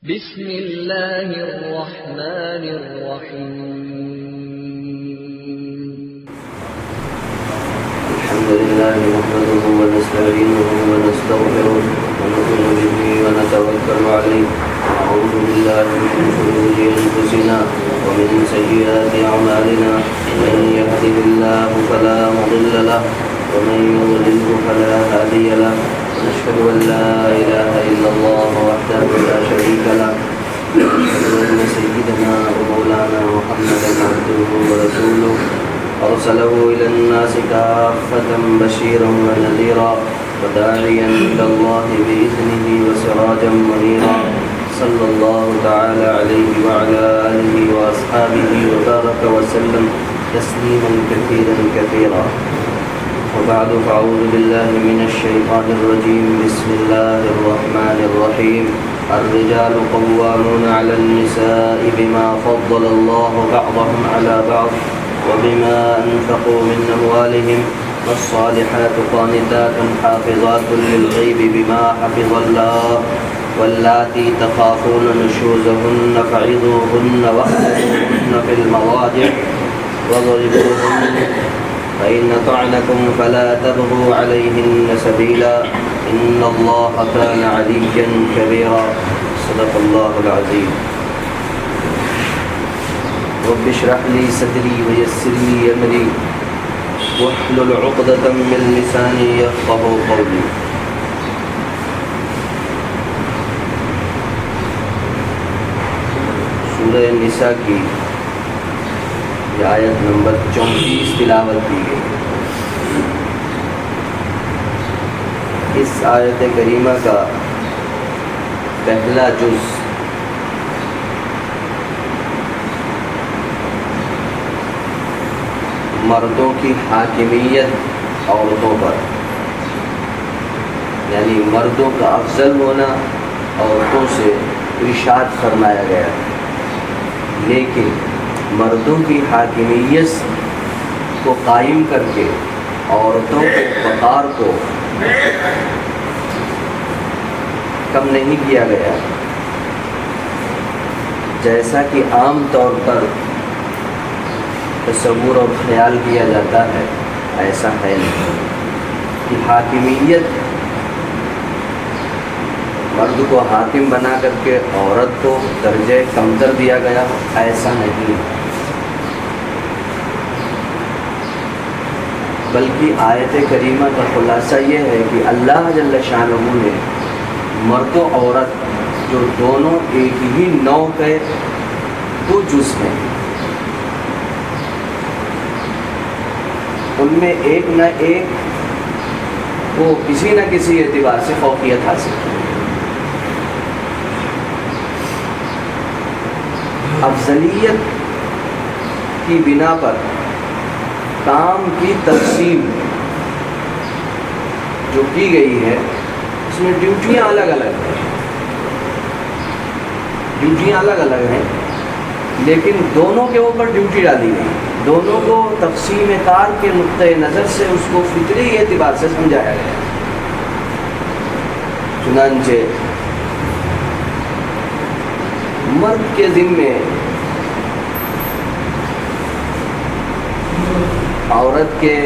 بسم اللہ الرحمن الرحیم الحمد لله نحمده ونستعينه ونستغفره ونؤمن به ونتوكل عليه ونعوذ بالله من شرور أنفسنا ومن سيئات أعمالنا من يهده الله فلا مضل له ومن يضلله فلا هادي له ونشهد أن لا إله إلا الله وحده لا شريك له ونشهد أن سيدنا ومولانا محمدا عبده ورسوله أرسله إلى الناس كافة بشيرا ونذيرا وداعيا إلى الله بإذنه وسراجا منيرا صلى الله تعالى عليه وعلى آله وأصحابه وبارك وسلم تسليما كثيرا كثيرا وبعد فأعوذ بالله من الشيطان الرجيم بسم الله الرحمن الرحيم الرجال قوامون على النساء بما فضل الله بعضهم على بعض وبما أنفقوا من أموالهم والصالحات قانتات حافظات للغيب بما حفظ الله واللاتي تخافون نشوزهن فعظوهن واهجروهن في المضاجع واضربوهن فإن أطعنكم فلا تبغوا عليهن سبيلا إن الله كان عليا كبيرا صدق الله العظيم رب اشرح لي صدري ويسر لي أمري واحلل عقدة من لساني يفقهوا قولي سورہ نساء کی یہ آیت نمبر 34 تلاوت کی گئی. اس آیت کریمہ کا پہلا جز مردوں کی حاکمیت عورتوں پر، یعنی مردوں کا افضل ہونا عورتوں سے ارشاد فرمایا گیا، لیکن مردوں کی حاکمیت کو قائم کر کے عورتوں کے وقار کو کم نہیں کیا گیا، جیسا کہ عام طور پر تصور اور خیال کیا جاتا ہے. ایسا ہے نہیں کہ حاکمیت مرد کو حاکم بنا کر کے عورت کو درجہ کمتر دیا گیا، ایسا نہیں، بلکہ آیت کریمہ کا خلاصہ یہ ہے کہ اللہ جل شانہ نے مرد و عورت جو دونوں ایک ہی نوع کے دو جز ہیں، ان میں ایک نہ ایک کو کسی نہ کسی اعتبار سے فوقیت حاصل کی. افضلیت کی بنا پر کام کی تقسیم جو کی گئی ہے اس میں ڈیوٹیاں الگ الگ ہیں، لیکن دونوں کے اوپر ڈیوٹی ڈالی گئی. دونوں کو تقسیم کار کے نقطۂ نظر سے اس کو فطری اعتبار سے سمجھایا گیا. چنانچہ مرد کے ذمے عورت کے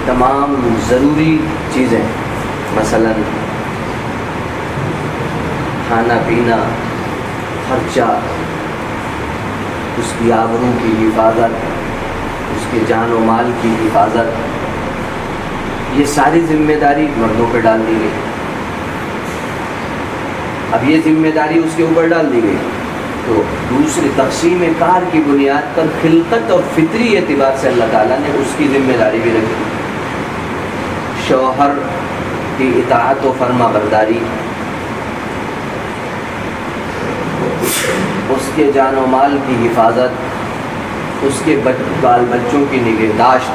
تمام ضروری چیزیں، مثلا کھانا پینا، خرچہ، اس کی آبرو کی حفاظت، اس کے جان و مال کی حفاظت، یہ ساری ذمہ داری مردوں پہ ڈال دی گئی. اب یہ ذمہ داری اس کے اوپر ڈال دی گئی تو دوسری تقسیم کار کی بنیاد پر خلقت اور فطری اعتبار سے اللہ تعالیٰ نے اس کی ذمہ داری بھی رکھی. شوہر کی اطاعت و فرما برداری، اس کے جان و مال کی حفاظت، اس کے بال بچوں کی نگہداشت،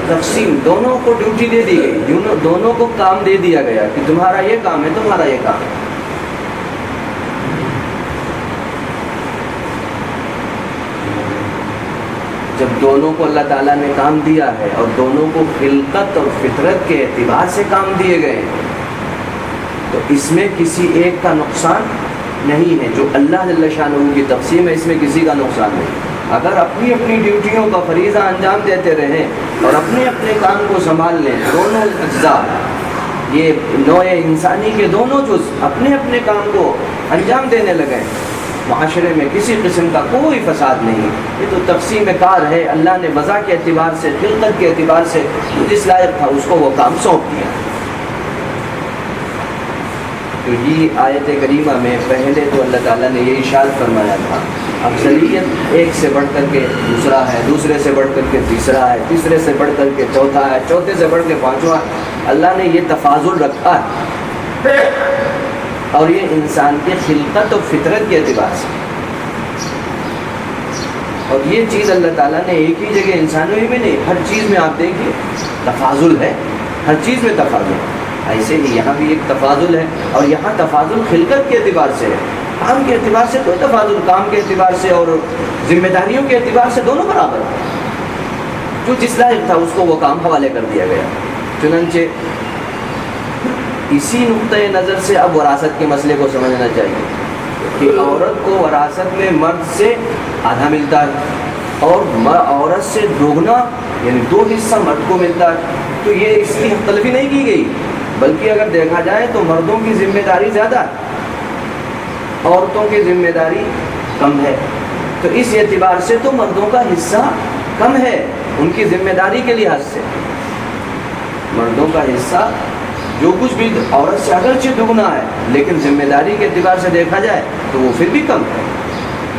تقسیم دونوں کو ڈیوٹی دے دی گئی، دونوں کو کام دے دیا گیا کہ تمہارا یہ کام ہے، تمہارا یہ کام ہے. جب دونوں کو اللہ تعالیٰ نے کام دیا ہے اور دونوں کو خلقت اور فطرت کے اعتبار سے کام دیے گئے تو اس میں کسی ایک کا نقصان نہیں ہے. جو اللہ جل شانہ کی تقسیم ہے اس میں کسی کا نقصان نہیں. اگر اپنی اپنی ڈیوٹیوں کا فریضہ انجام دیتے رہیں اور اپنے اپنے کام کو سنبھال لیں، دونوں اجزاء یہ نوع انسانی کے دونوں جز اپنے اپنے کام کو انجام دینے لگے، معاشرے میں کسی قسم کا کوئی فساد نہیں. یہ تو تقسیم کار ہے. اللہ نے وضع کے اعتبار سے، خلقت کے اعتبار سے جس لائق تھا اس کو وہ کام سونپ دیا. تو یہ آیت کریمہ میں پہلے تو اللہ تعالیٰ نے یہ ارشاد فرمایا تھا افضلیت ایک سے بڑھ کر کے دوسرا ہے، دوسرے سے بڑھ کر کے تیسرا ہے، تیسرے سے بڑھ کر کے چوتھا ہے، چوتھے سے بڑھ کے پانچواں. اللہ نے یہ تفاضل رکھا ہے اور یہ انسان کی خلقت و فطرت کے اعتبار سے. اور یہ چیز اللہ تعالیٰ نے ایک ہی جگہ انسانوں ہی میں نہیں، ہر چیز میں آپ دیکھیے تفاضل ہے، ہر چیز میں تفاضل ہے. ایسے ہی یہاں بھی ایک تفاضل ہے، اور یہاں تفاضل خلقت کے اعتبار سے ہے. کام کے اعتبار سے کوئی تفاضل، کام کے اعتبار سے اور ذمہ داریوں کے اعتبار سے دونوں برابر ہیں. جو جس لائق تھا اس کو وہ کام حوالے کر دیا گیا. چنانچہ اسی نقطۂ نظر سے اب وراثت کے مسئلے کو سمجھنا چاہیے کہ عورت کو وراثت میں مرد سے آدھا ملتا ہے اور عورت سے دوگنا یعنی 2 حصہ مرد کو ملتا ہے. تو یہ اس کی حق تلفی نہیں کی گئی، بلکہ اگر دیکھا جائے تو مردوں کی ذمہ داری زیادہ ہے، عورتوں کی ذمہ داری کم ہے. تو اس اعتبار سے تو مردوں کا حصہ کم ہے ان کی ذمہ داری کے لحاظ سے. مردوں کا حصہ جو کچھ بھی عورت سے اگرچہ دگنا ہے لیکن ذمہ داری کے اعتبار سے دیکھا جائے تو وہ پھر بھی کم ہے.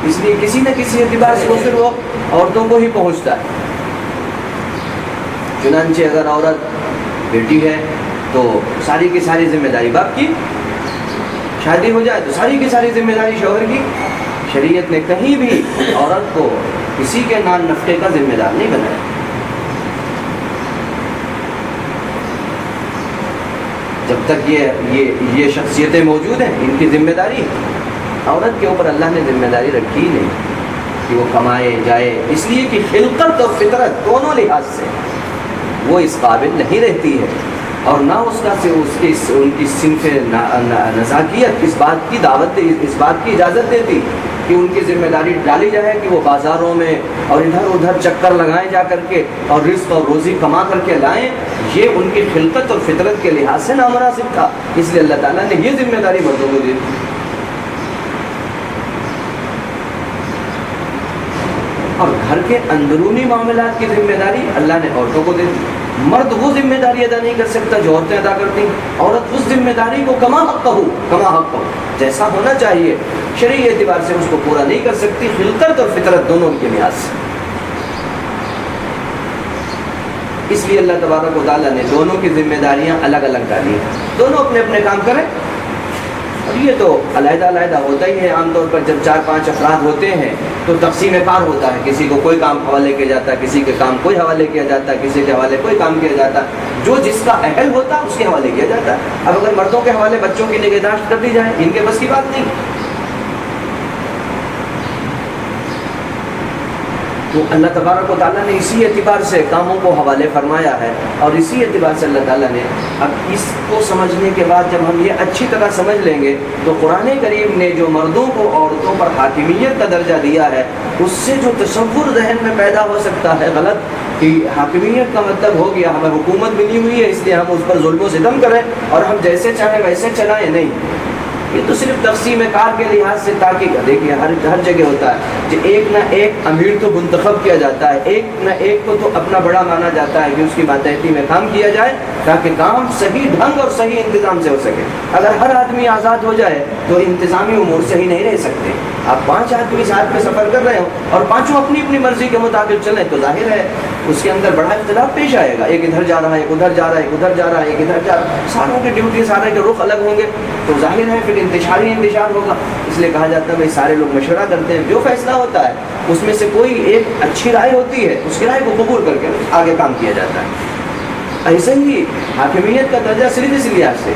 اس لیے کسی نہ کسی اعتبار سے وہ پھر وہ عورتوں کو ہی پہنچتا ہے. چنانچہ اگر عورت بیٹی ہے تو ساری کی ساری ذمہ داری باپ کی، شادی ہو جائے تو ساری کی ساری ذمہ داری شوہر کی. شریعت نے کہیں بھی عورت کو کسی کے نان نفقے کا ذمہ دار نہیں بنایا. جب تک یہ شخصیتیں موجود ہیں ان کی ذمہ داری عورت کے اوپر اللہ نے ذمہ داری رکھی ہی نہیں کہ وہ کمائے جائے، اس لیے کہ خلقت اور فطرت دونوں لحاظ سے وہ اس قابل نہیں رہتی ہے، اور نہ ان کی صنف نزاکیت اس بات کی دعوت، اس بات کی اجازت دیتی کہ ان کی ذمہ داری ڈالی جائے کہ وہ بازاروں میں اور ادھر ادھر چکر لگائیں جا کر کے اور رزق اور روزی کما کر کے لائیں. یہ ان کی خلقت اور فطرت کے لحاظ سے نامناسب تھا، اس لیے اللہ تعالیٰ نے یہ ذمہ داری مردوں کو دی. اور گھر کے اندرونی معاملات کی ذمہ داری اللہ نے عورتوں کو دے دی. مرد وہ ذمہ داری ادا نہیں کر سکتا جو عورتیں ادا کرتی ہیں. عورت اس ذمہ داری کو کما حق ہو جیسا ہونا چاہیے شرعی اعتبار سے اس کو پورا نہیں کر سکتی، خلقت اور فطرت دونوں کے لحاظ سے. اس لیے اللہ تبارک و تعالیٰ نے دونوں کی ذمہ داریاں الگ الگ ڈالی ہیں. دونوں اپنے اپنے کام کریں. اور یہ تو علیحدہ علیحدہ ہوتا ہی ہے. عام طور پر جب 4-5 افراد ہوتے ہیں تو تقسیم کار ہوتا ہے، کسی کو کوئی کام حوالے کیا جاتا ہے، کسی کے کام کوئی حوالے کیا جاتا ہے، کسی کے حوالے کوئی کام کیا جاتا ہے. جو جس کا اہل ہوتا ہے اس کے حوالے کیا جاتا ہے. اب اگر مردوں کے حوالے بچوں کی نگہداشت کر دی جائے ان کے بس کی بات نہیں. تو اللہ تبارک و تعالیٰ نے اسی اعتبار سے کاموں کو حوالے فرمایا ہے، اور اسی اعتبار سے اللہ تعالیٰ نے اب اس کو سمجھنے کے بعد جب ہم یہ اچھی طرح سمجھ لیں گے تو قرآن کریم نے جو مردوں کو عورتوں پر حاکمیت کا درجہ دیا ہے اس سے جو تصور ذہن میں پیدا ہو سکتا ہے غلط کہ حاکمیت کا مطلب ہو گیا ہمیں حکومت ملی ہوئی ہے اس لیے ہم اس پر ظلم و ستم کریں اور ہم جیسے چاہیں ویسے چلائیں، نہیں. یہ تو صرف تقسیم کار کے لحاظ سے تاکہ دیکھیے ہر جگہ ہوتا ہے کہ ایک نہ ایک امیر تو منتخب کیا جاتا ہے، ایک نہ ایک کو تو اپنا بڑا مانا جاتا ہے کہ اس کی ماتحتی میں کام کیا جائے تاکہ کام صحیح ڈھنگ اور صحیح انتظام سے ہو سکے. اگر ہر آدمی آزاد ہو جائے تو انتظامی امور صحیح نہیں رہ سکتے. آپ 5 آدمی ساتھ میں سفر کر رہے ہو اور پانچوں اپنی اپنی مرضی کے مطابق چلیں تو ظاہر ہے اس کے اندر بڑا اختلاف پیش آئے گا. ایک ادھر جا رہا ہے، ایک ادھر جا رہا ہے، ایک ادھر جا رہا ہے، ایک ادھر جا رہا ہے، ساروں کی ڈیوٹی سارے کے رخ الگ ہوں گے تو ظاہر ہے پھر انتشار ہوگا. اس لیے کہا جاتا ہے بھائی سارے لوگ مشورہ کرتے ہیں، جو فیصلہ ہوتا ہے اس میں سے کوئی ایک اچھی رائے ہوتی ہے اس کی رائے کو قبول کر کے آگے کام کیا جاتا ہے. ایسے ہی حاکمیت کا درجہ صرف اس لحاظ سے،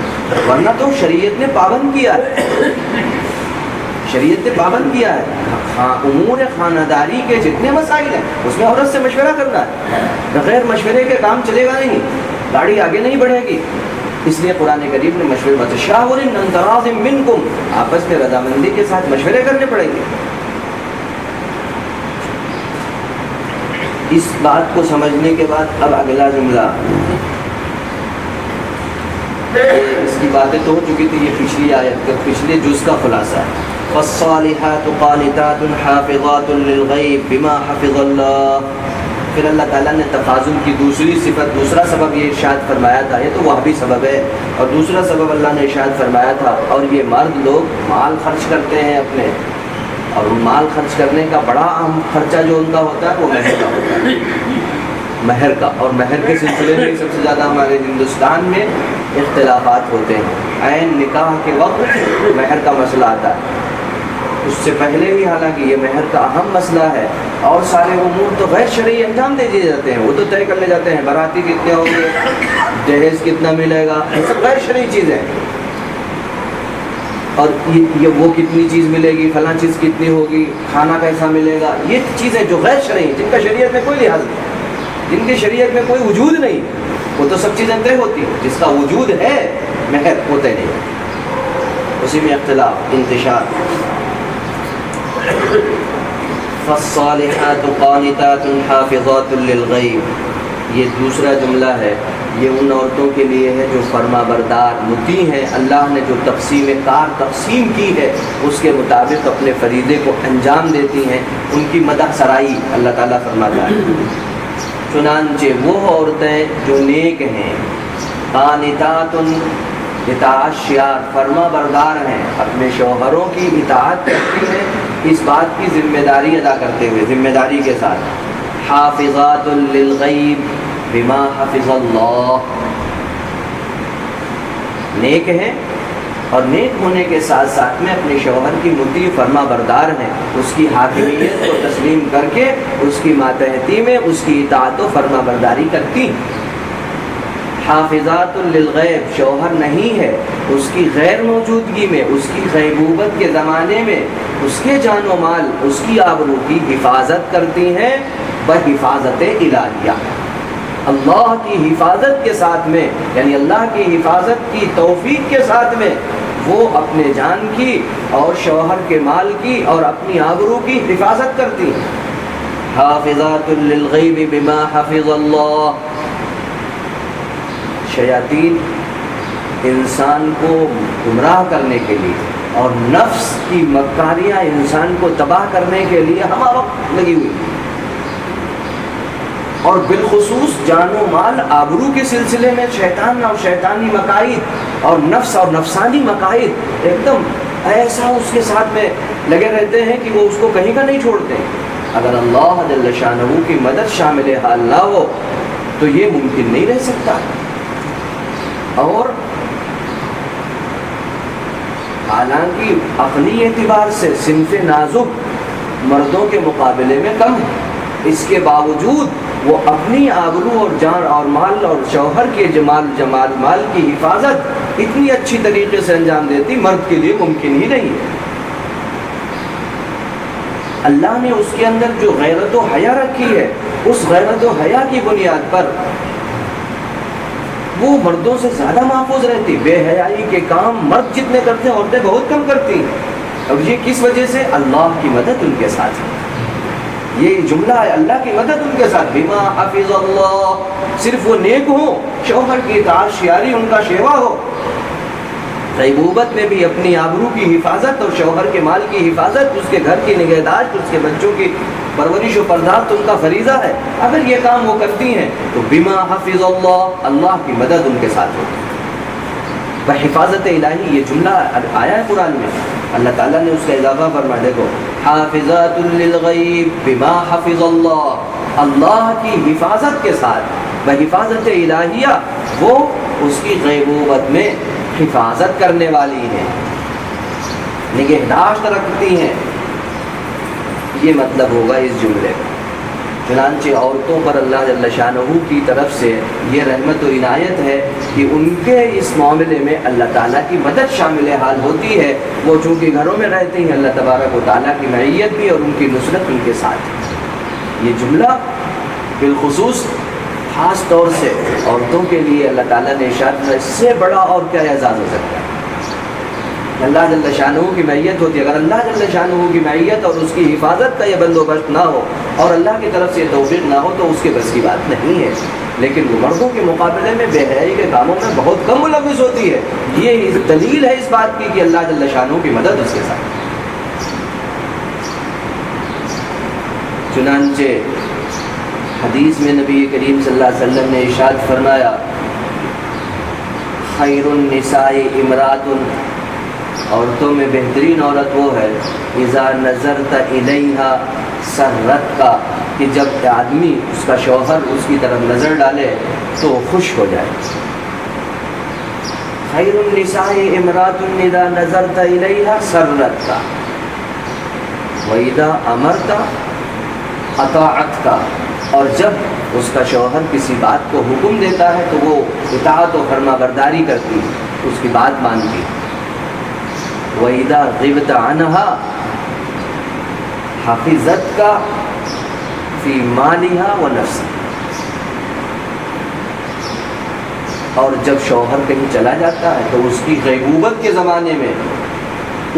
ورنہ تو شریعت نے پابند کیا ہے، شریعت نے پابند کیا ہے امور خانہ داری کے جتنے مسائل ہیں اس میں عورت سے مشورہ کرنا ہے. بغیر مشورے کے کام چلے گا نہیں، گاڑی آگے نہیں بڑھے گی. اس لیے قرآن کریم نے مشورے بات شاورن عن تراض منکم، آپس میں رضامندی کے ساتھ مشورے کرنے پڑیں گے۔ اس بات کو سمجھنے کے بعد اب اگلا جملہ، اس کی باتیں تو ہو چکی تھی، یہ پچھلی آیت کا پچھلے جز کا خلاصہ ہے۔ فالصالحات قانتات حافظات للغیب بما حفظ اللہ۔ پھر اللہ تعالیٰ نے تفاضل کی دوسری صفت، دوسرا سبب یہ ارشاد فرمایا تھا، یہ تو وہابی سبب ہے، اور دوسرا سبب اللہ نے ارشاد فرمایا تھا، اور یہ مرد لوگ مال خرچ کرتے ہیں اپنے، اور مال خرچ کرنے کا بڑا اہم خرچہ جو ان کا ہوتا ہے وہ مہر کا ہوتا ہے، مہر کا۔ اور مہر کے سلسلے میں سب سے زیادہ ہمارے ہندوستان میں اختلافات ہوتے ہیں۔ عین نکاح کے وقت مہر کا مسئلہ آتا ہے، اس سے پہلے بھی حالانکہ یہ مہر کا اہم مسئلہ ہے، اور سارے امور تو غیر شرعی انجام دے دیے جاتے ہیں، وہ تو طے کر لے جاتے ہیں، باراتی کتنے ہوں گے، جہیز کتنا ملے گا، یہ سب غیر شرعی چیزیں، اور یہ وہ کتنی چیز ملے گی، فلاں چیز کتنی ہوگی، کھانا کیسا ملے گا، یہ چیزیں جو غیر شرعی ہیں، جن کا شریعت میں کوئی لحاظ نہیں، جن کی شریعت میں کوئی وجود نہیں، وہ تو سب چیزیں طے ہوتی ہیں، جس کا وجود ہے مہر وہ طے نہیں، اسی میں اختلاف انتشار۔ فالصالحات قانتات حافظات للغیب، یہ دوسرا جملہ ہے، یہ ان عورتوں کے لیے ہے جو فرما بردار مطیع ہیں، اللہ نے جو تقسیم کار تقسیم کی ہے اس کے مطابق اپنے فریضے کو انجام دیتی ہیں، ان کی مدح سرائی اللہ تعالیٰ فرماتا ہے۔ چنانچہ وہ عورتیں جو نیک ہیں، قانتات اطاعت شیار، فرما بردار ہیں، اپنے شوہروں کی اطاعت کرتی ہیں، اس بات کی ذمہ داری ادا کرتے ہوئے، ذمہ داری کے ساتھ، حافظات للغیب بما حفظ اللہ، نیک ہیں، اور نیک ہونے کے ساتھ ساتھ میں اپنے شوہر کی مطیع فرما بردار ہیں، اس کی حاکمیت کو تسلیم کر کے اس کی ماتحتی میں اس کی اطاعت و فرما برداری کرتی۔ حافظات للغیب، شوہر نہیں ہے، اس کی غیر موجودگی میں، اس کی غیبوبت کے زمانے میں اس کے جان و مال، اس کی آبرو کی حفاظت کرتی ہیں بحفاظت الہیہ، اللہ کی حفاظت کے ساتھ میں، یعنی اللہ کی حفاظت کی توفیق کے ساتھ میں وہ اپنے جان کی اور شوہر کے مال کی اور اپنی آبرو کی حفاظت کرتی ہیں۔ حافظات للغیب بما حفظ اللہ۔ شیاطین انسان کو گمراہ کرنے کے لیے اور نفس کی مکاریاں انسان کو تباہ کرنے کے لیے ہمہ وقت لگی ہوئی، اور بالخصوص جان و مال آبرو کے سلسلے میں شیطان اور شیطانی مکائد اور نفس اور نفسانی مکائد ایک دم ایسا اس کے ساتھ میں لگے رہتے ہیں کہ وہ اس کو کہیں کا نہیں چھوڑتے۔ اگر اللہ جل شانہ کی مدد شامل حال نہ ہو تو یہ ممکن نہیں رہ سکتا۔ اور حالانکہ اپنی اعتبار سے صنف نازک مردوں کے مقابلے میں کم ہے، اس کے باوجود وہ اپنی آبرو اور جان اور مال اور شوہر کے مال کی حفاظت اتنی اچھی طریقے سے انجام دیتی، مرد کے لیے ممکن ہی نہیں ہے۔ اللہ نے اس کے اندر جو غیرت و حیا رکھی ہے، اس غیرت و حیا کی بنیاد پر وہ مردوں سے زیادہ محفوظ رہتی۔ بے حیائی کے کام مرد جتنے کرتے ہیں عورتیں بہت کم کرتی ہیں، اور یہ کس وجہ سے؟ اللہ کی مدد ان کے ساتھ ہے۔ یہ جملہ ہے، اللہ کی مدد ان کے ساتھ، بما حفظ اللہ، صرف وہ نیک ہوں، شوہر کی اطاعت شیاری ان کا شیوا ہو، غیبوبت میں بھی اپنی آبرو کی حفاظت اور شوہر کے مال کی حفاظت، اس کے گھر کی نگہداشت، اس کے بچوں کی پرورش و پرداخت ان کا فریضہ ہے۔ اگر یہ کام وہ کرتی ہیں تو بما حفظ اللہ، اللہ کی مدد ان کے ساتھ ہوتی ہے۔ بحفاظت الہی، یہ جملہ آیا ہے قرآن میں، اللہ تعالیٰ نے اس کا اضافہ فرمایا، دیکھو حافظات للغیب بما حفظ اللہ، اللہ کی حفاظت کے ساتھ بحفاظت الہیہ وہ اس کی غیبوبت میں حفاظت کرنے والی ہیں، نگہداشت رکھتی ہیں۔ یہ مطلب ہوگا اس جملے کا۔ چنانچہ عورتوں پر اللہ جل شانہ کی طرف سے یہ رحمت و عنایت ہے کہ ان کے اس معاملے میں اللہ تعالیٰ کی مدد شامل حال ہوتی ہے۔ وہ چونکہ گھروں میں رہتی ہیں، اللہ تبارک و تعالیٰ کی معیت بھی اور ان کی نصرت ان کے ساتھ ہے۔ یہ جملہ بالخصوص خاص طور سے عورتوں کے لیے اللہ تعالیٰ نے ارشاد کیا، اس سے بڑا اور کیا اعزاز ہو سکتا ہے؟ اللہ جل شانہ کی معیت ہوتی ہے. اگر اللہ جل شانہ کی معیت اور اس کی حفاظت کا یہ بندوبست نہ ہو اور اللہ کی طرف سے توفیق نہ ہو تو اس کے بس کی بات نہیں ہے. لیکن وہ مردوں کے مقابلے میں بے حیائی کے کاموں میں بہت کم ملوث ہوتی ہے. یہ دلیل ہے اس بات کی کہ اللہ جل شانہ کی مدد اس کے ساتھ. چنانچہ حدیث میں نبی کریم صلی اللہ علیہ وسلم نے ارشاد فرمایا، خیر النساء امرأۃ، عورتوں میں بہترین عورت وہ ہے اذا نظرت الیہا سرت کا، کہ جب آدمی اس کا شوہر اس کی طرف نظر ڈالے تو وہ خوش ہو جائے. خیر النساء امرأۃ اذا نظرت الیہا سرت کا واذا امرت اطاعت کا، اور جب اس کا شوہر کسی بات کو حکم دیتا ہے تو وہ اطاعت و فرما برداری کرتی، اس کی بات مانتی. وَإِذَا غِبْتَ عَنْهَا حَفِظَتْكَ فِي مَالِهَا وَنَفْسِهَا، اور جب شوہر کہیں چلا جاتا ہے تو اس کی غیبوبت کے زمانے میں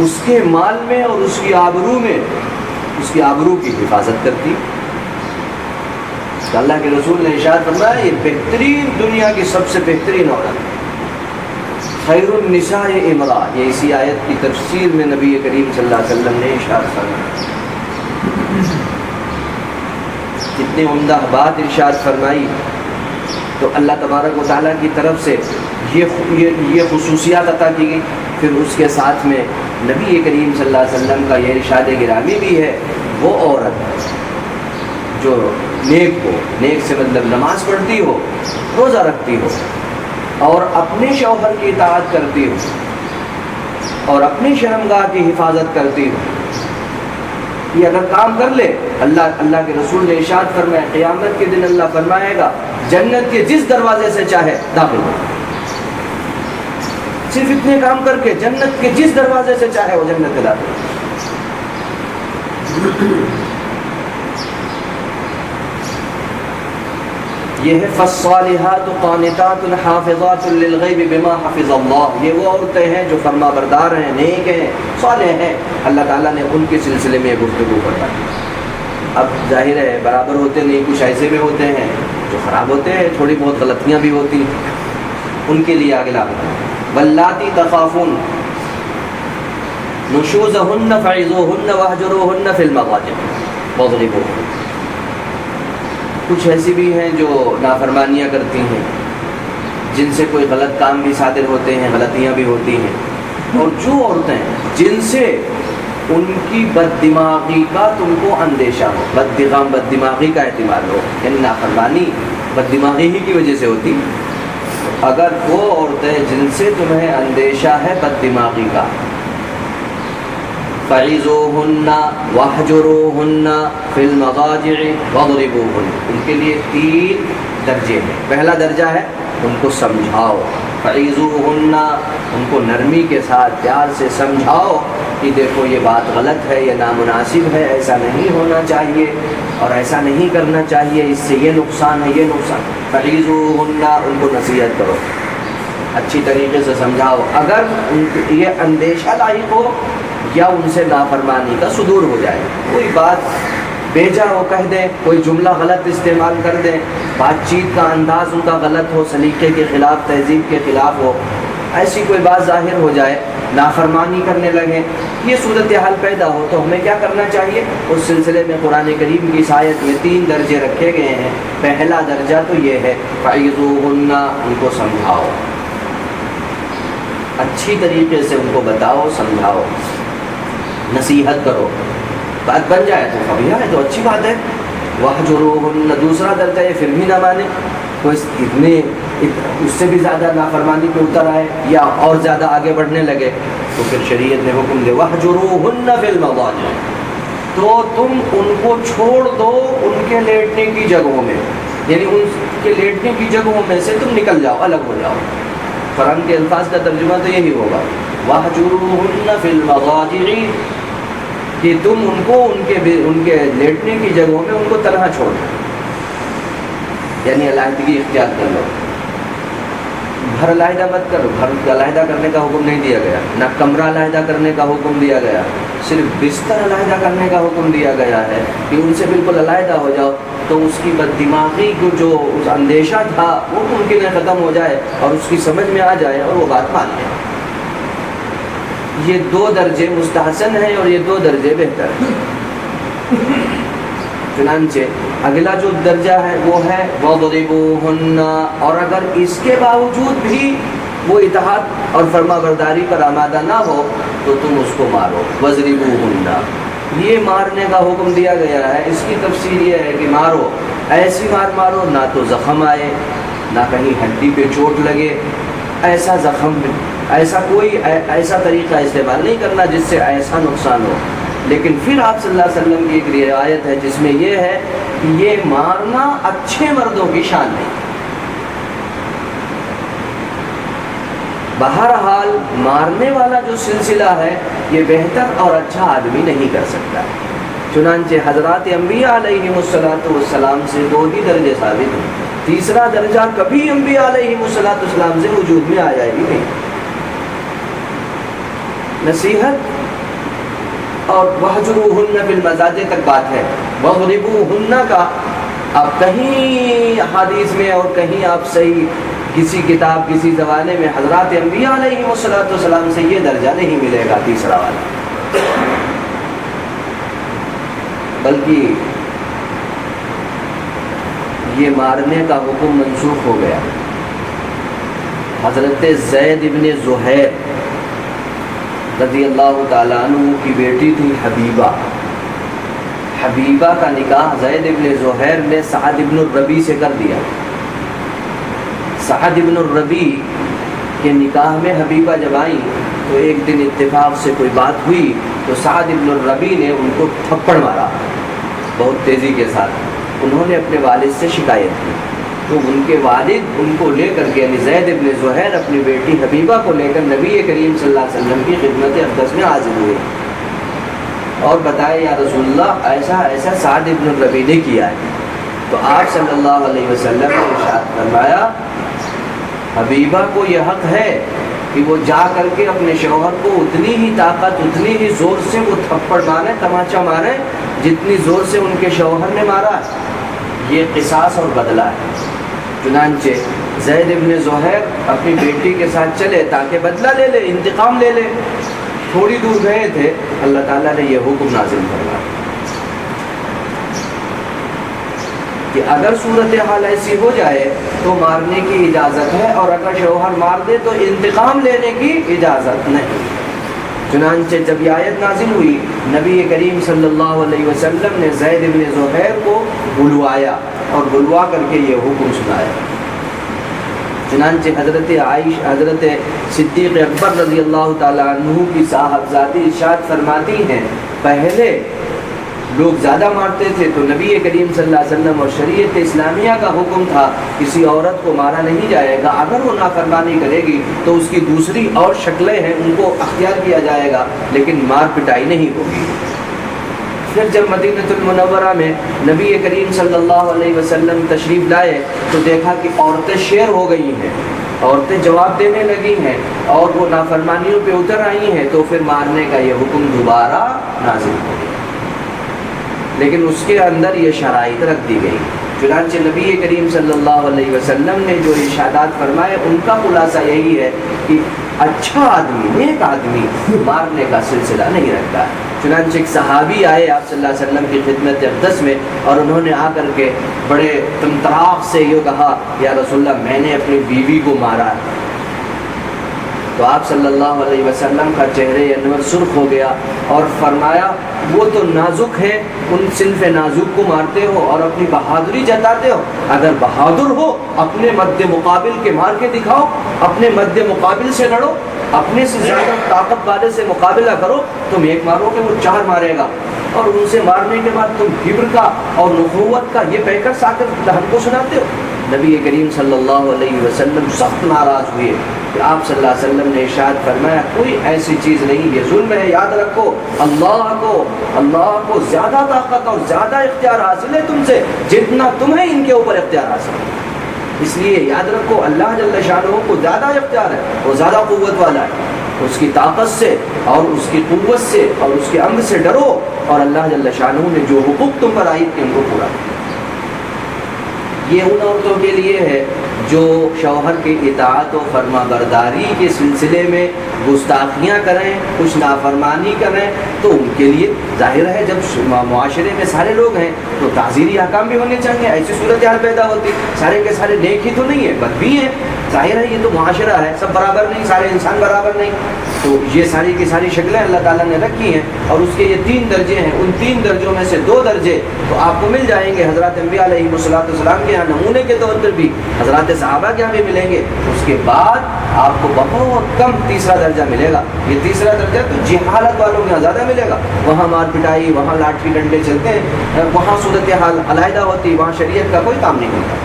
اس کے مال میں اور اس کی آبرو میں اس کی آبرو کی حفاظت کرتی. اللہ کے رسول نے ارشاد فرمایا یہ بہترین، دنیا کی سب سے بہترین عورت خیر النساء امرأۃ. یہ اسی آیت کی تفسیر میں نبی کریم صلی اللہ علیہ وسلم نے ارشاد فرمایا. کتنی عمدہ بات ارشاد فرمائی. تو اللہ تبارک و تعالیٰ کی طرف سے یہ خصوصیات عطا کی گئی. پھر اس کے ساتھ میں نبی کریم صلی اللہ علیہ وسلم کا یہ ارشاد گرامی بھی ہے، وہ عورت جو نیک ہو، نیک سے مطلب نماز پڑھتی ہو، روزہ رکھتی ہو، اور اپنے شوہر کی اطاعت کرتی ہو، اور اپنی شرمگاہ کی حفاظت کرتی ہو. یہ اگر کام کر لے، اللہ کے رسول نے ارشاد فرمایا قیامت کے دن اللہ فرمائے گا جنت کے جس دروازے سے چاہے داخل ہو. صرف اتنے کام کر کے جنت کے جس دروازے سے چاہے وہ جنت کے داخل ہو. یہ ہے فالصالحات قانتات حافظات للغیب بما حفظ اللہ. یہ وہ عورتیں ہیں جو فرما بردار ہیں، نیک ہیں، صالح ہیں. اللہ تعالیٰ نے ان کے سلسلے میں گفتگو کرنا. اب ظاہر ہے برابر ہوتے نہیں، کچھ ایسے میں ہوتے ہیں جو خراب ہوتے ہیں، تھوڑی بہت غلطیاں بھی ہوتی ہیں. ان کے لیے آگے لا واللاتی تخافون نشوزهن فعظوهن واهجروهن فی المضاجع واضربوهن. کچھ ایسی بھی ہیں جو نافرمانیاں کرتی ہیں، جن سے کوئی غلط کام بھی صادر ہوتے ہیں، غلطیاں بھی ہوتی ہیں. اور جو عورتیں جن سے ان کی بد دماغی کا تم کو اندیشہ ہو، بد دماغی کا احتمال ہو، یعنی نافرمانی بد دماغی ہی کی وجہ سے ہوتی. اگر وہ عورتیں جن سے تمہیں اندیشہ ہے بد دماغی کا، فَعِظُوهُنَّ وَاهْجُرُوهُنَّ فِي الْمَضَاجِعِ وَاضْرِبُوهُنَّ. ان کے لیے 3 درجے ہیں. پہلا درجہ ہے ان کو سمجھاؤ، فَعِظُوهُنَّ، ان کو نرمی کے ساتھ پیار سے سمجھاؤ کہ دیکھو یہ بات غلط ہے، یہ نامناسب ہے، ایسا نہیں ہونا چاہیے اور ایسا نہیں کرنا چاہیے، اس سے یہ نقصان ہے، یہ نقصان. فَعِظُوهُنَّ، ان کو نصیحت کرو، اچھی طریقے سے سمجھاؤ. اگر یہ اندیشہ لاحق ہو یا ان سے نافرمانی کا صدور ہو جائے، کوئی بات بیجا وہ کہہ دیں، کوئی جملہ غلط استعمال کر دیں، بات چیت کا انداز ان کا غلط ہو، سلیقے کے خلاف، تہذیب کے خلاف ہو، ایسی کوئی بات ظاہر ہو جائے، نافرمانی کرنے لگیں، یہ صورتحال پیدا ہو، تو ہمیں کیا کرنا چاہیے؟ اس سلسلے میں قرآن کریم کی اس آیت میں 3 درجے رکھے گئے ہیں. پہلا درجہ تو یہ ہے فَعِظُوهُنَّ، ان کو سمجھاؤ، اچھی طریقے سے ان کو بتاؤ، سمجھاؤ، نصیحت کرو. بات بن جائے تو قبیحہ ہے تو اچھی بات ہے. وَاهْجُرُوهُنَّ، دوسرا درجہ ہے پھر بھی نہ مانے، کوئی اس سے بھی زیادہ نافرمانی پہ اتر آئے یا اور زیادہ آگے بڑھنے لگے تو پھر شریعت نے حکم دے وَاهْجُرُوهُنَّ فِي الْمَضَاجِعِ، تو تم ان کو چھوڑ دو ان کے لیٹنے کی جگہوں میں، یعنی ان کے لیٹنے کی جگہوں میں سے تم نکل جاؤ، الگ ہو جاؤ. قرآن کے الفاظ کا ترجمہ تو یہی ہوگا وَاهْجُرُوهُنَّ فِي الْمَضَاجِعِ، کہ تم ان کو ان کے لیٹنے کی جگہوں میں ان کو تنہا چھوڑ دو. یعنی علیحدگی اختیار کر لو. گھر علیحدہ مت کرو، گھر علیحدہ کرنے کا حکم نہیں دیا گیا، نہ کمرہ علیحدہ کرنے کا حکم دیا گیا، صرف بستر علیحدہ کرنے کا حکم دیا گیا ہے کہ ان سے بالکل علیحدہ ہو جاؤ تو اس کی بد دماغی کو جو اس اندیشہ تھا وہ ممکن ہے ختم ہو جائے اور اس کی سمجھ میں آ جائے اور وہ بات مان لے. یہ 2 درجے مستحسن ہیں اور یہ 2 درجے بہتر ہیں. چنانچہ اگلا جو درجہ ہے وہ ہے وَضْرِبُوهُنَّ، اور اگر اس کے باوجود بھی وہ اطاعت اور فرما برداری پر آمادہ نہ ہو تو تم اس کو مارو. وَضْرِبُوهُنَّ، یہ مارنے کا حکم دیا گیا ہے. اس کی تفسیر یہ ہے کہ مارو، ایسی مارو نہ تو زخم آئے نہ کہیں ہڈی پہ چوٹ لگے، ایسا زخم ایسا طریقہ استعمال نہیں کرنا جس سے ایسا نقصان ہو. لیکن پھر آپ صلی اللہ علیہ وسلم کی ایک روایت ہے جس میں یہ ہے کہ یہ مارنا اچھے مردوں کی شان نہیں. بہرحال مارنے والا جو سلسلہ ہے یہ بہتر اور اچھا آدمی نہیں کر سکتا. چنانچہ حضرات انبیاء علیہم السلام سے 2 ہی درجے ثابت ہیں. تیسرا درجہ کبھی انبیاء علیہم السلام سے وجود میں آیا ہی نہیں. نصیحت اور وَاهْجُرُوهُنَّ فِي الْمَضَاجِعِ تک بات ہے. وَاضْرِبُوهُنَّ کا اب کہیں حدیث میں اور کہیں آپ صحیح کسی کتاب کسی زمانے میں حضرات انبیاء علیہم السلام سے یہ درجہ نہیں ملے گا تیسرا والا، بلکہ یہ مارنے کا حکم منسوخ ہو گیا. حضرت زید ابن زہیر رضی اللہ تعالیٰ عنہ کی بیٹی تھی حبیبہ. حبیبہ کا نکاح زید ابن زہیر نے سعد ابن الربیع سے کر دیا. سعد ابن الربیع کے نکاح میں حبیبہ جب آئیں تو ایک دن اتفاق سے کوئی بات ہوئی تو سعد ابن الربیع نے ان کو تھپڑ مارا بہت تیزی کے ساتھ. انہوں نے اپنے والد سے شکایت کی تو ان کے والد ان کو لے کر کے یعنی زید ابن زہیر اپنی بیٹی حبیبہ کو لے کر نبی کریم صلی اللہ علیہ وسلم کی خدمت اقدس میں حاضر ہوئے اور بتائے یا رسول اللہ ایسا ایسا سعد ابن الربیع نے کیا ہے. تو آپ صلی اللہ علیہ وسلم نے ارشاد فرمایا حبیبہ کو یہ حق ہے کہ وہ جا کر کے اپنے شوہر کو اتنی ہی طاقت اتنی ہی زور سے وہ تھپڑ مارے تماچا مارے جتنی زور سے ان کے شوہر نے مارا. یہ قصاص اور بدلہ ہے. چنانچہ زید ابن زہیر اپنی بیٹی کے ساتھ چلے تاکہ بدلہ لے لے انتقام لے لے. تھوڑی دور گئے تھے اللہ تعالیٰ نے یہ حکم نازل فرمایا کہ اگر صورتحال ایسی ہو جائے تو مارنے کی اجازت ہے اور اگر شوہر مار دے تو انتقام لینے کی اجازت نہیں. چنانچہ جب یہ آیت نازل ہوئی نبی کریم صلی اللہ علیہ وسلم نے زید بن زہیر کو بلوایا اور بلوا کر کے یہ حکم سنایا. چنانچہ حضرت صدیق اکبر رضی اللہ تعالیٰ عنہ کی صاحبزادی ارشاد فرماتی ہیں پہلے لوگ زیادہ مارتے تھے تو نبی کریم صلی اللہ علیہ وسلم اور شریعت اسلامیہ کا حکم تھا کسی عورت کو مارا نہیں جائے گا، اگر وہ نافرمانی کرے گی تو اس کی دوسری اور شکلیں ہیں ان کو اختیار کیا جائے گا لیکن مار پٹائی نہیں ہوگی. پھر جب مدینہ المنورہ میں نبی کریم صلی اللہ علیہ وسلم تشریف لائے تو دیکھا کہ عورتیں شیر ہو گئی ہیں، عورتیں جواب دینے لگی ہیں اور وہ نافرمانیوں پہ اتر آئی ہیں تو پھر مارنے کا یہ حکم دوبارہ نازل ہو گیا لیکن اس کے اندر یہ شرائط رکھ دی گئی. چنانچہ نبی کریم صلی اللہ علیہ وسلم نے جو ارشادات فرمائے ان کا خلاصہ یہی ہے کہ اچھا آدمی نیک آدمی مارنے کا سلسلہ نہیں رکھتا. چنانچہ ایک صحابی آئے آپ صلی اللہ علیہ وسلم کی خدمت اقدس میں اور انہوں نے آ کر کے بڑے تمطراق سے یہ کہا یا رسول اللہ میں نے اپنی بیوی کو مارا. تو آپ صلی اللہ علیہ وسلم کا چہرے انور سرخ ہو گیا اور فرمایا وہ تو نازک ہے، ان صنف نازک کو مارتے ہو اور اپنی بہادری جتاتے ہو. اگر بہادر ہو اپنے مد مقابل کے مار کے دکھاؤ، اپنے مد مقابل سے لڑو، اپنے سے زیادہ طاقت والے سے مقابلہ کرو. تم ایک مارو گے وہ 4 مارے گا اور ان سے مارنے کے بعد تم کبر کا اور نخوت کا یہ پیکر سا کر ہم کو سناتے ہو. نبی کریم صلی اللہ علیہ وسلم سخت ناراض ہوئے کہ آپ صلی اللہ علیہ وسلم نے ارشاد فرمایا کوئی ایسی چیز نہیں، یہ ظلم ہے، یاد رکھو اللہ کو زیادہ طاقت اور زیادہ اختیار حاصل ہے تم سے جتنا تمہیں ان کے اوپر اختیار حاصل ہے۔ اس لیے یاد رکھو اللہ جل شانہ کو زیادہ اختیار ہے، وہ زیادہ قوت والا ہے، اس کی طاقت سے اور اس کی قوت سے اور اس کے امر سے ڈرو، اور اللہ جل شانہ نے جو حقوق تم پر عائد کیے ان کو پورا کرو۔ یہ ان عورتوں کے لیے ہے جو شوہر کی اطاعت و فرما برداری کے سلسلے میں گستاخیاں کریں، کچھ نافرمانی کریں، تو ان کے لیے ظاہر ہے جب معاشرے میں سارے لوگ ہیں تو تعزیری احکام بھی ہونے چاہیے، ایسی صورتحال پیدا ہوتی، سارے کے سارے نیک ہی تو نہیں ہے، بد بھی ہیں، ظاہر ہے یہ تو معاشرہ ہے، سب برابر نہیں، سارے انسان برابر نہیں، تو یہ ساری کی ساری شکلیں اللہ تعالیٰ نے رکھی ہیں، اور اس کے یہ 3 درجے ہیں، ان 3 درجوں میں سے 2 درجے تو آپ کو مل جائیں گے حضرات انبیاء علیہ السلام کے یہاں نمونے کے طور پر بھی، حضرات صحابہ کے یہاں بھی ملیں گے، اس کے بعد آپ کو بہت کم تیسرا درجہ ملے گا۔ یہ تیسرا درجہ تو جہالت والوں کے یہاں زیادہ ملے گا، وہاں مار پٹائی، وہاں لاٹھی ڈنڈے چلتے ہیں، وہاں صورتحال علیحدہ ہوتی، وہاں شریعت کا کوئی کام نہیں ہوتا۔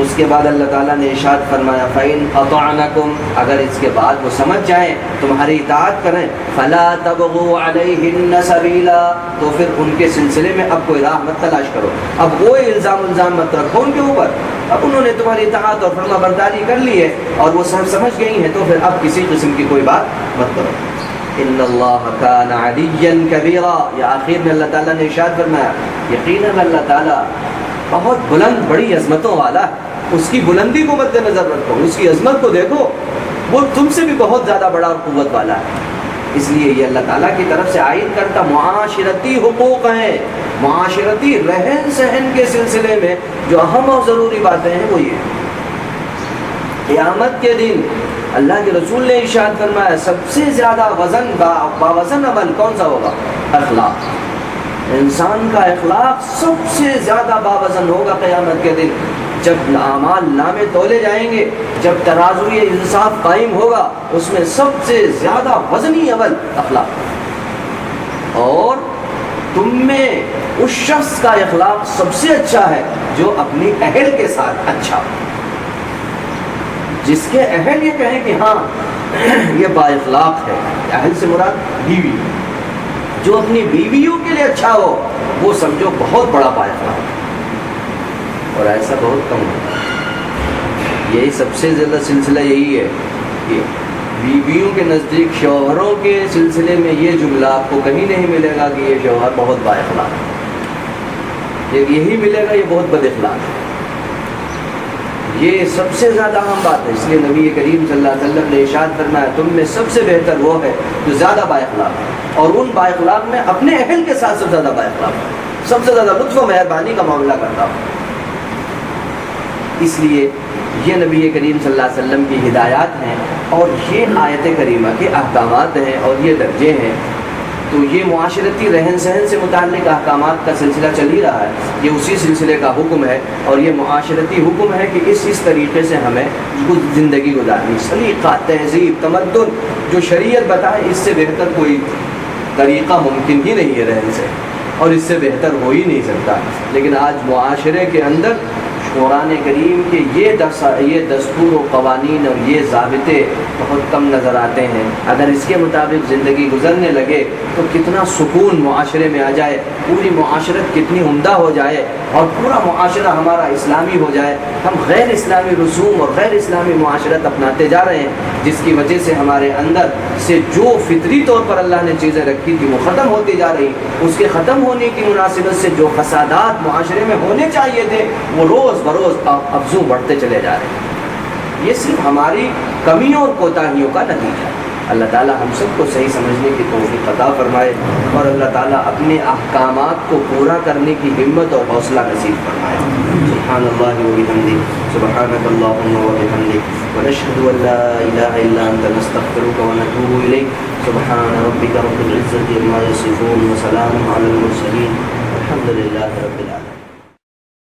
اس کے بعد اللہ تعالیٰ نے ارشاد فرمایا فَإِنْ أَطَعْنَكُمْ، اگر اس کے بعد وہ سمجھ جائیں تمہاری اطاعت کریں، فَلَا تَبْغُوا عَلَيْهِنَّ سَبِيلًا، تو پھر ان کے سلسلے میں اب کوئی راہ مت تلاش کرو، اب کوئی الزام مت رکھو ان کے اوپر، اب انہوں نے تمہاری اطاعت اور فرما برداری کر لی ہے اور وہ سمجھ گئی ہیں، تو پھر اب کسی قسم کی کوئی بات مت کرو۔ ان اللہ کان علیٰ کبیرا، یہ آخر میں اللہ تعالیٰ نے ارشاد فرمایا یقیناً اللہ تعالیٰ بہت بلند بڑی عظمتوں والا ہے، اس کی بلندی کو مد نظر رکھو، اس کی عظمت کو دیکھو، وہ تم سے بھی بہت زیادہ بڑا اور قوت والا ہے۔ اس لیے یہ اللہ تعالیٰ کی طرف سے عائد کرتا معاشرتی حقوق ہیں، معاشرتی رہن سہن کے سلسلے میں جو اہم اور ضروری باتیں ہیں وہ یہ قیامت کے دن اللہ کے رسول نے ارشاد فرمایا سب سے زیادہ باوزن عمل کون سا ہوگا؟ اخلاق۔ انسان کا اخلاق سب سے زیادہ باوزن ہوگا قیامت کے دن، جب اعمال نامے تولے جائیں گے، جب ترازوی انصاف قائم ہوگا، اس میں سب سے زیادہ وزنی عمل اخلاق، اور تم میں اس شخص کا اخلاق سب سے اچھا ہے جو اپنی اہل کے ساتھ اچھا، جس کے اہل یہ کہیں کہ ہاں یہ با اخلاق ہے، اہل سے مراد بیوی، جو اپنی بیویوں کے لیے اچھا ہو وہ سمجھو بہت بڑا با اخلاق ہے، اور ایسا بہت کم ہوتا ہے۔ یہی سب سے زیادہ سلسلہ یہی ہے کہ بیویوں کے نزدیک شوہروں کے سلسلے میں یہ جملہ آپ کو کہیں نہیں ملے گا کہ یہ شوہر بہت با اخلاق ہے، یہی ملے گا یہ بہت بد اخلاق ہے۔ یہ سب سے زیادہ اہم بات ہے، اس لیے نبی کریم صلی اللہ علیہ وسلم نے ارشاد فرمایا تم میں سب سے بہتر وہ ہے جو زیادہ با اخلاق ہے، اور ان با اخلاق میں اپنے اہل کے ساتھ سب سے زیادہ با اخلاق ہے، سب سے زیادہ لطف و مہربانی کا معاملہ کرتا ہوں۔ اس لیے یہ نبی کریم صلی اللہ علیہ وسلم کی ہدایات ہیں، اور یہ آیت کریمہ کے احکامات ہیں اور یہ درجے ہیں، تو یہ معاشرتی رہن سہن سے متعلق احکامات کا سلسلہ چل ہی رہا ہے، یہ اسی سلسلے کا حکم ہے، اور یہ معاشرتی حکم ہے کہ اس طریقے سے ہمیں زندگی گزارنی، سلیقہ، تہذیب، تمدن جو شریعت بتائے اس سے بہتر کوئی طریقہ ممکن ہی نہیں ہے رہن سے، اور اس سے بہتر ہو ہی نہیں سکتا۔ لیکن آج معاشرے کے اندر قرآن کریم کے یہ دستور و قوانین اور یہ ضابطے بہت کم نظر آتے ہیں۔ اگر اس کے مطابق زندگی گزرنے لگے تو کتنا سکون معاشرے میں آ جائے، پوری معاشرت کتنی عمدہ ہو جائے، اور پورا معاشرہ ہمارا اسلامی ہو جائے۔ ہم غیر اسلامی رسوم اور غیر اسلامی معاشرت اپناتے جا رہے ہیں، جس کی وجہ سے ہمارے اندر سے جو فطری طور پر اللہ نے چیزیں رکھی تھی وہ ختم ہوتی جا رہی، اس کے ختم ہونے کی مناسبت سے جو فسادات معاشرے میں ہونے چاہیے تھے وہ روز بروز افزوں بڑھتے چلے جا رہے ہیں۔ یہ صرف ہماری کمیوں اور کوتاہیوں کا نتیجہ ہے۔ اللہ تعالیٰ ہم سب کو صحیح سمجھنے کی توفیق عطا فرمائے، اور اللہ تعالیٰ اپنے احکامات کو پورا کرنے کی ہمت اور حوصلہ نصیب فرمائے۔ سبحان اللہ و بحمدہ، سبحانک اللہم و بحمدک، ونشہد ان لا الہ الا انت، نستغفرک و نتوب الیک۔ سبحان ربک رب العزة عما یصفون، وسلام علی المرسلین، والحمد للہ رب العالمین۔